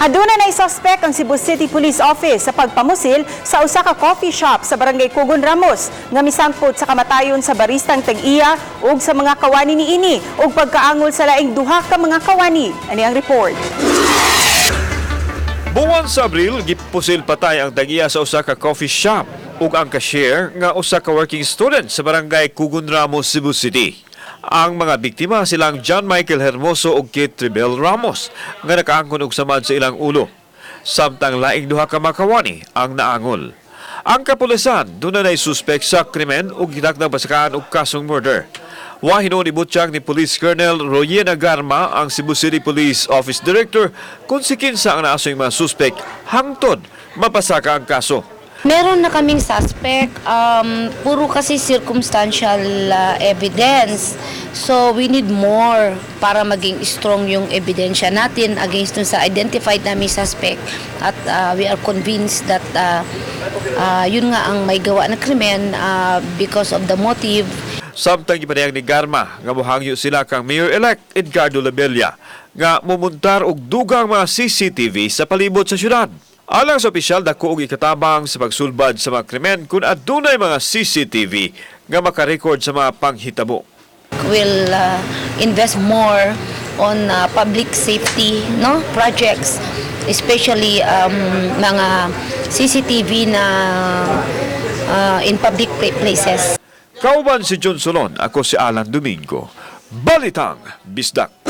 Aduna na suspek ang Cebu City Police Office sa pagpamusil sa usa ka coffee shop sa barangay Cugon Ramos nga misangpot sa kamatayon sa baristang tag-iya ug sa mga kawani niini ug pagkaangol sa laing duha ka mga kawani. Ani ang report. Buwan sa Abril, gipusil patay ang tag-iya sa usa ka coffee shop ug ang cashier nga usa ka working student sa barangay Cugon Ramos, Cebu City. Ang mga biktima silang John Michael Hermoso ug Kate Tribel Ramos nga nakaangkon og samad sa ilang ulo. Samtang laing duha ka makawani ang naangol. Ang Kapolisan dunay suspek sa krimen ug Gitakda pasakaan og kasong murder. Wa hinuon ibutyag ni Police Colonel Royena Garma ang Cebu City Police Office Director kung si kinsa ang naasoy mga suspek hangtod mapasaka ang kaso. Meron na kaming suspect, puro kasi circumstantial evidence. So we need more para maging strong yung ebidensya natin against dun sa identified namin suspect. At we are convinced that yun nga ang may gawa na krimen because of the motive. Samtang ipanayag ni Garma nga mohangyo sila kang Mayor-elect Edgardo Labella nga mumuntar og dugang mga CCTV sa palibot sa syudad. Alang sa opisyal, dako og ikatabang sa pagsulbad sa mga krimen kung adunay mga CCTV nga makarecord sa mga panghitabo. We'll invest more on public safety projects, especially mga CCTV na in public places. Kauban si John Solon, ako si Alan Domingo. Balitang, Bisdak.